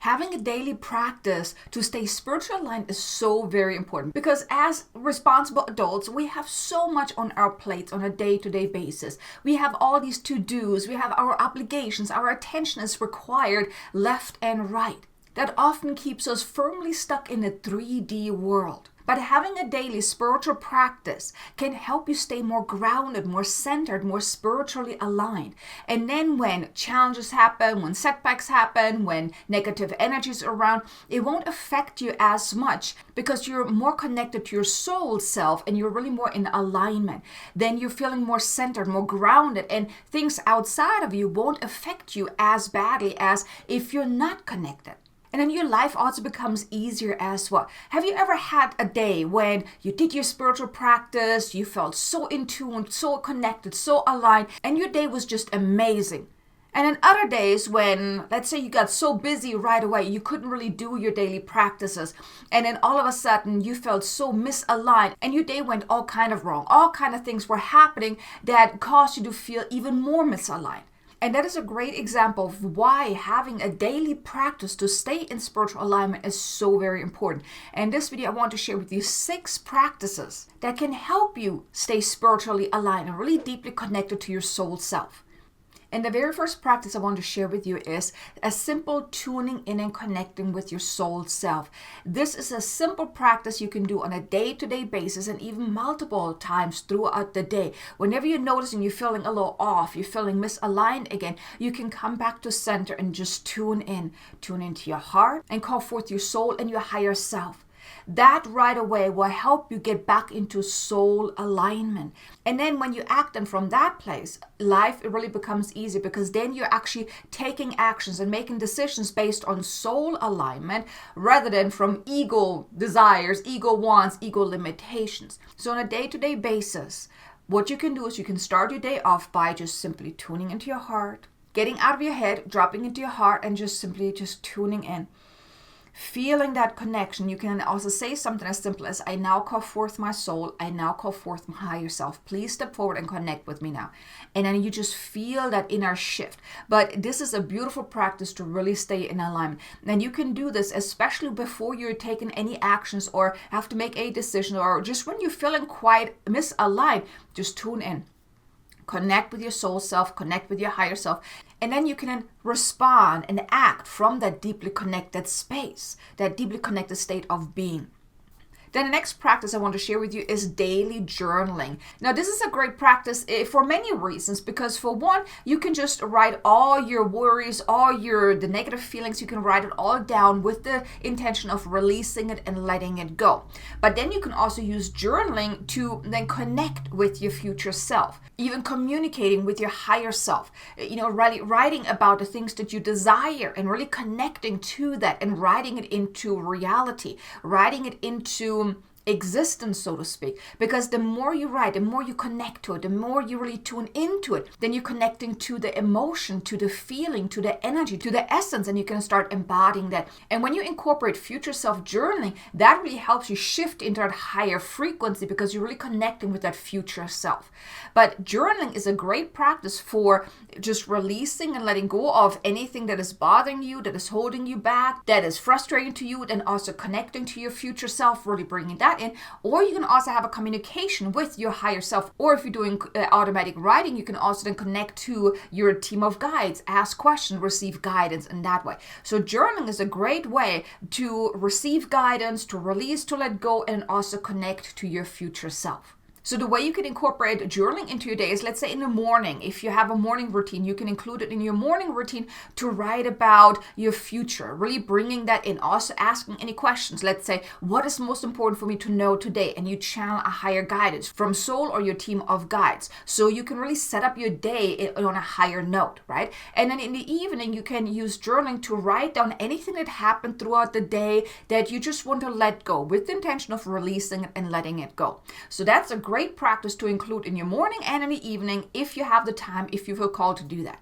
Having a daily practice to stay spiritually aligned is so very important because as responsible adults, we have so much on our plates on a day-to-day basis. We have all these to-dos, we have our obligations, our attention is required left and right. That often keeps us firmly stuck in a 3D world. But having a daily spiritual practice can help you stay more grounded, more centered, more spiritually aligned. And then when challenges happen, when setbacks happen, when negative energies are around, it won't affect you as much because you're more connected to your soul self and you're really more in alignment. Then you're feeling more centered, more grounded, and things outside of you won't affect you as badly as if you're not connected. And then your life also becomes easier as well. Have you ever had a day when you did your spiritual practice, you felt so in tune, so connected, so aligned, and your day was just amazing? And then other days when, let's say you got so busy right away, you couldn't really do your daily practices. And then all of a sudden you felt so misaligned and your day went all kind of wrong. All kind of things were happening that caused you to feel even more misaligned. And that is a great example of why having a daily practice to stay in spiritual alignment is so very important. And in this video, I want to share with you 6 practices that can help you stay spiritually aligned and really deeply connected to your soul self. And the very first practice I want to share with you is a simple tuning in and connecting with your soul self. This is a simple practice you can do on a day-to-day basis and even multiple times throughout the day. Whenever you're noticing you're feeling a little off, you're feeling misaligned again, you can come back to center and just tune in. Tune into your heart and call forth your soul and your higher self. That right away will help you get back into soul alignment. And then when you act and from that place, life it really becomes easy because then you're actually taking actions and making decisions based on soul alignment rather than from ego desires, ego wants, ego limitations. So on a day-to-day basis, what you can do is you can start your day off by just simply tuning into your heart, getting out of your head, dropping into your heart, and just simply just tuning in. Feeling that connection. You can also say something as simple as, I now call forth my soul. I now call forth my higher self. Please step forward and connect with me now. And then you just feel that inner shift. But this is a beautiful practice to really stay in alignment. And you can do this especially before you're taking any actions or have to make a decision or just when you're feeling quite misaligned, just tune in. Connect with your soul self, connect with your higher self, and then you can respond and act from that deeply connected space, that deeply connected state of being. Then the next practice I want to share with you is daily journaling. Now this is a great practice for many reasons because for one, you can just write all your worries, the negative feelings, you can write it all down with the intention of releasing it and letting it go. But then you can also use journaling to then connect with your future self, even communicating with your higher self, really writing about the things that you desire and really connecting to that and writing it into reality, writing it into existence, so to speak, because the more you write, the more you connect to it, the more you really tune into it, then you're connecting to the emotion, to the feeling, to the energy, to the essence, and you can start embodying that. And when you incorporate future self journaling, that really helps you shift into that higher frequency because you're really connecting with that future self. But journaling is a great practice for just releasing and letting go of anything that is bothering you, that is holding you back, that is frustrating to you, and also connecting to your future self, really bringing that in. Or you can also have a communication with your higher self, or if you're doing automatic writing, you can also then connect to your team of guides, ask questions, receive guidance in that way. So journaling is a great way to receive guidance, to release, to let go, and also connect to your future self. So the way you can incorporate journaling into your day is, let's say in the morning, if you have a morning routine, you can include it in your morning routine to write about your future, really bringing that in, also asking any questions. Let's say, what is most important for me to know today? And you channel a higher guidance from soul or your team of guides. So you can really set up your day on a higher note, right? And then in the evening, you can use journaling to write down anything that happened throughout the day that you just want to let go with the intention of releasing it and letting it go. So that's a great practice to include in your morning and in the evening if you have the time, if you feel called to do that.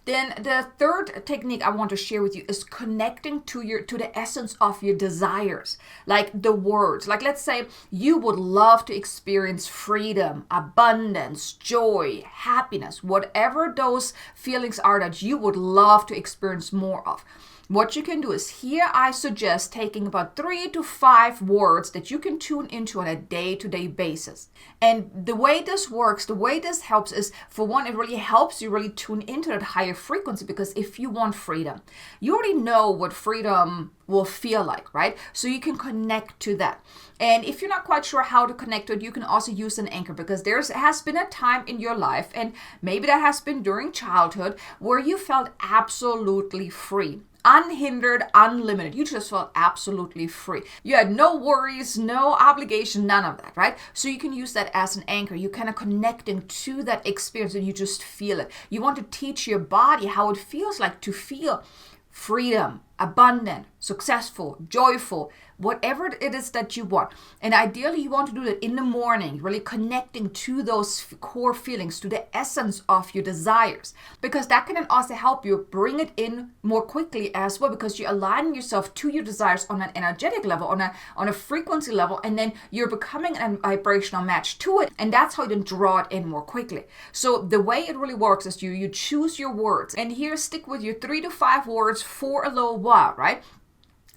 Then the third technique I want to share with you is connecting to the essence of your desires, like the words. Like let's say you would love to experience freedom, abundance, joy, happiness, whatever those feelings are that you would love to experience more of. what you can do is here I suggest taking about 3 to 5 words that you can tune into on a day-to-day basis. And the way this works, the way this helps is, for one, it really helps you really tune into that higher frequency, because if you want freedom, you already know what freedom will feel like, right? So you can connect to that. And if you're not quite sure how to connect to it, you can also use an anchor, because there has been a time in your life, and maybe that has been during childhood, where you felt absolutely free. Unhindered, unlimited. You just felt absolutely free. You had no worries, no obligation, none of that, right? So you can use that as an anchor. You're kind of connecting to that experience and you just feel it. You want to teach your body how it feels like to feel freedom, abundant, successful, joyful, whatever it is that you want. And ideally, you want to do that in the morning, really connecting to those core feelings, to the essence of your desires, because that can also help you bring it in more quickly as well, because you're aligning yourself to your desires on an energetic level, on a frequency level, and then you're becoming a vibrational match to it, and that's how you then draw it in more quickly. So the way it really works is you choose your words, and here stick with your 3 to 5 words for a little while, right?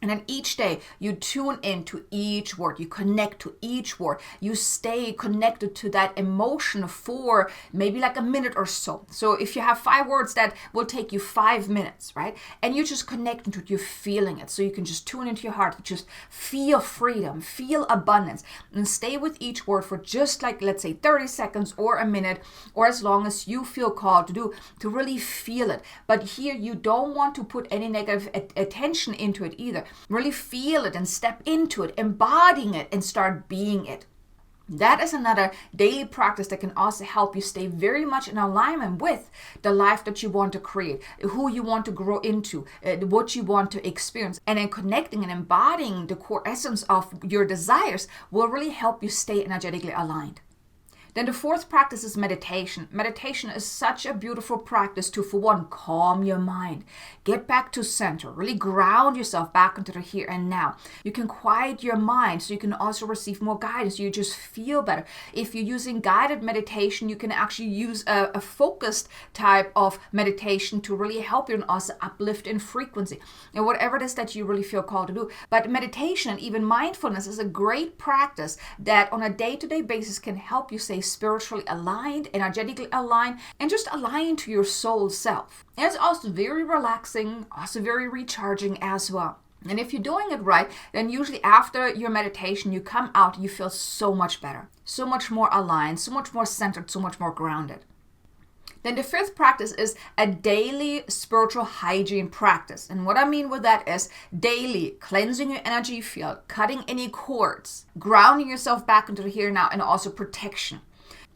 And then each day you tune into each word, you connect to each word, you stay connected to that emotion for maybe like a minute or so. So if you have 5 words, that will take you 5 minutes, right? And you're just connecting to it, you're feeling it. So you can just tune into your heart, you just feel freedom, feel abundance, and stay with each word for just like, let's say 30 seconds or a minute, or as long as you feel called to do, to really feel it. But here you don't want to put any negative attention into it either. Really feel it and step into it, embodying it and start being it. That is another daily practice that can also help you stay very much in alignment with the life that you want to create, who you want to grow into, what you want to experience. And then connecting and embodying the core essence of your desires will really help you stay energetically aligned. Then the 4th practice is meditation. Meditation is such a beautiful practice to, for one, calm your mind. Get back to center. Really ground yourself back into the here and now. You can quiet your mind so you can also receive more guidance. You just feel better. If you're using guided meditation, you can actually use a focused type of meditation to really help you and also uplift in frequency. And whatever it is that you really feel called to do. But meditation and even mindfulness is a great practice that on a day-to-day basis can help you stay spiritually aligned, energetically aligned, and just aligned to your soul self. And it's also very relaxing, also very recharging as well. And if you're doing it right, then usually after your meditation, you come out, you feel so much better, so much more aligned, so much more centered, so much more grounded. Then the 5th practice is a daily spiritual hygiene practice. And what I mean with that is daily cleansing your energy field, cutting any cords, grounding yourself back into the here and now, and also protection.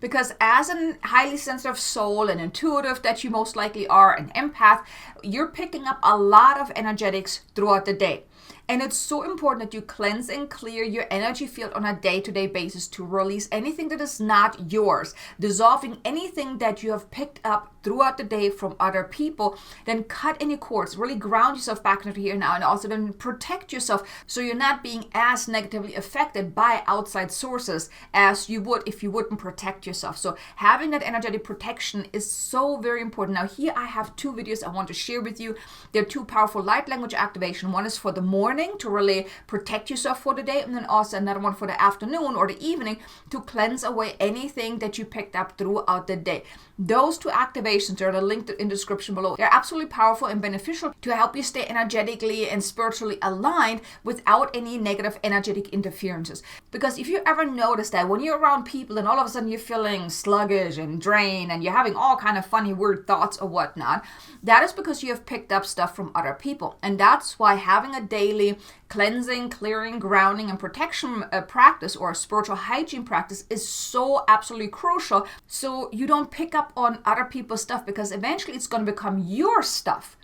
Because as a highly sensitive soul and intuitive that you most likely are, an empath, you're picking up a lot of energetics throughout the day. And it's so important that you cleanse and clear your energy field on a day-to-day basis to release anything that is not yours, dissolving anything that you have picked up throughout the day from other people. Then cut any cords, really ground yourself back into here now, and also then protect yourself so you're not being as negatively affected by outside sources as you would if you wouldn't protect yourself. So having that energetic protection is so very important. Now here I have 2 videos I want to share with you. They're 2 powerful light language activation. One is for the morning to really protect yourself for the day, and then also another one for the afternoon or the evening to cleanse away anything that you picked up throughout the day. Those 2 activations are linked in the description below. They're absolutely powerful and beneficial to help you stay energetically and spiritually aligned without any negative energetic interferences. Because if you ever notice that when you're around people and all of a sudden you're feeling sluggish and drained and you're having all kind of funny weird thoughts or whatnot, that is because you have picked up stuff from other people. And that's why having a daily cleansing, clearing, grounding, and protection practice, or a spiritual hygiene practice, is so absolutely crucial, so you don't pick up on other people's stuff, because eventually it's going to become your stuff.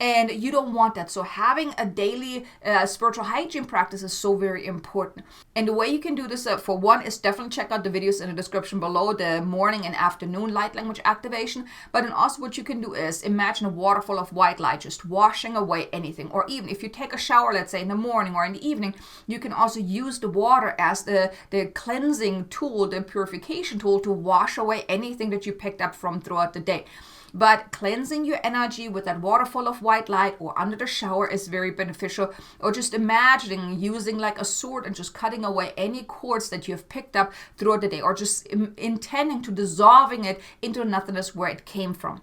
And you don't want that. So having a daily spiritual hygiene practice is so very important. And the way you can do this, for one, is definitely check out the videos in the description below, the morning and afternoon light language activation. But then also what you can do is imagine a waterfall of white light just washing away anything. Or even if you take a shower, let's say in the morning or in the evening, you can also use the water as the cleansing tool, the purification tool, to wash away anything that you picked up from throughout the day. But cleansing your energy with that waterfall of white light or under the shower is very beneficial. Or just imagining using like a sword and just cutting away any cords that you have picked up throughout the day, or just intending to dissolving it into nothingness where it came from.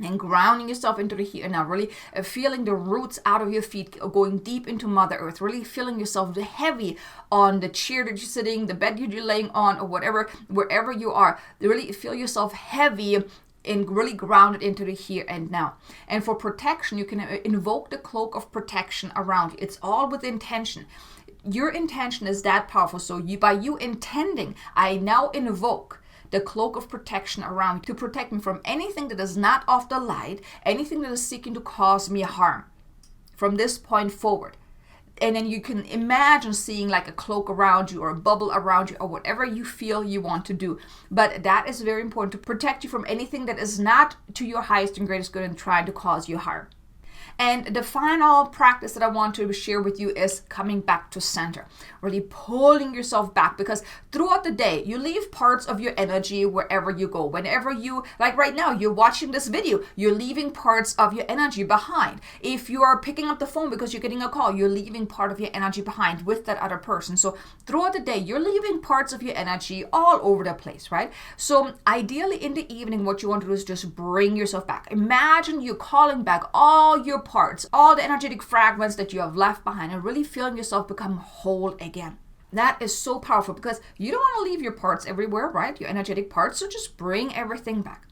And grounding yourself into the here and now, really feeling the roots out of your feet, going deep into Mother Earth, really feeling yourself heavy on the chair that you're sitting, the bed you're laying on, or whatever, wherever you are. Really feel yourself heavy and really grounded into the here and now. And for protection, you can invoke the cloak of protection around you. It's all with intention. Your intention is that powerful. So by you intending, I now invoke the cloak of protection around me to protect me from anything that is not of the light, anything that is seeking to cause me harm from this point forward. And then you can imagine seeing like a cloak around you or a bubble around you or whatever you feel you want to do. But that is very important to protect you from anything that is not to your highest and greatest good and trying to cause you harm. And the final practice that I want to share with you is coming back to center, really pulling yourself back, because throughout the day, you leave parts of your energy wherever you go. Whenever you, like right now, you're watching this video, you're leaving parts of your energy behind. If you are picking up the phone because you're getting a call, you're leaving part of your energy behind with that other person. So throughout the day, you're leaving parts of your energy all over the place, right? So ideally in the evening, what you want to do is just bring yourself back. Imagine you calling back all your parts, all the energetic fragments that you have left behind, and really feeling yourself become whole again. That is so powerful because you don't want to leave your parts everywhere, right? Your energetic parts. So just bring everything back.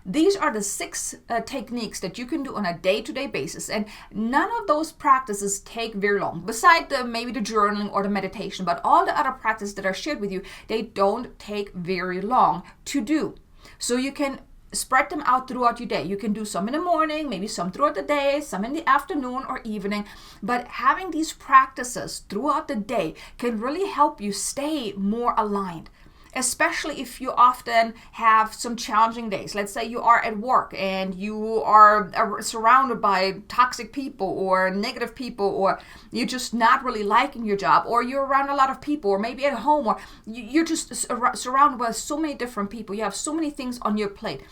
These are the 6 techniques that you can do on a day-to-day basis, and none of those practices take very long, beside maybe the journaling or the meditation. But all the other practices that are shared with you, they don't take very long to do. So you can spread them out throughout your day. You can do some in the morning, maybe some throughout the day, some in the afternoon or evening. But having these practices throughout the day can really help you stay more aligned, especially if you often have some challenging days. Let's say you are at work and you are surrounded by toxic people or negative people, or you're just not really liking your job, or you're around a lot of people, or maybe at home, or you're just surrounded by so many different people. You have so many things on your plate.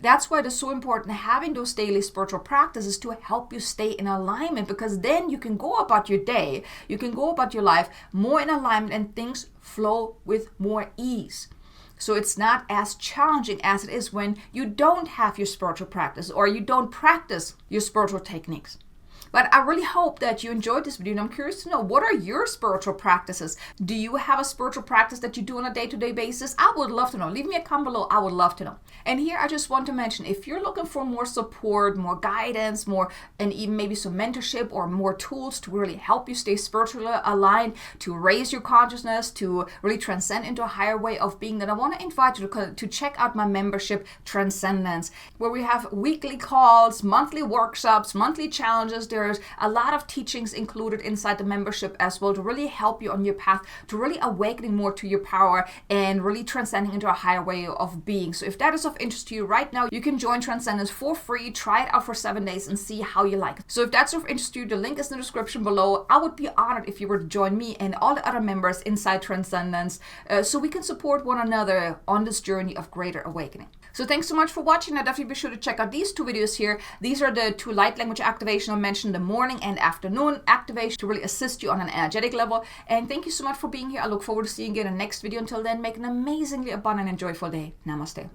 That's why it is so important having those daily spiritual practices to help you stay in alignment, because then you can go about your day, you can go about your life more in alignment, and things flow with more ease. So it's not as challenging as it is when you don't have your spiritual practice or you don't practice your spiritual techniques. But I really hope that you enjoyed this video, and I'm curious to know, what are your spiritual practices? Do you have a spiritual practice that you do on a day-to-day basis? I would love to know. Leave me a comment below. I would love to know. And here I just want to mention, if you're looking for more support, more guidance, more, and even maybe some mentorship or more tools to really help you stay spiritually aligned, to raise your consciousness, to really transcend into a higher way of being, then I want to invite you to check out my membership, Transcendence, where we have weekly calls, monthly workshops, monthly challenges. There's a lot of teachings included inside the membership as well to really help you on your path to really awakening more to your power and really transcending into a higher way of being. So if that is of interest to you right now, you can join Transcendence for free, try it out for 7 days and see how you like it. So if that's of interest to you, the link is in the description below. I would be honored if you were to join me and all the other members inside Transcendence so we can support one another on this journey of greater awakening. So thanks so much for watching. Now definitely be sure to check out these 2 videos here. These are the 2 light language activation I mentioned, the morning and afternoon activation to really assist you on an energetic level. And thank you so much for being here. I look forward to seeing you in the next video. Until then, make an amazingly abundant and joyful day. Namaste.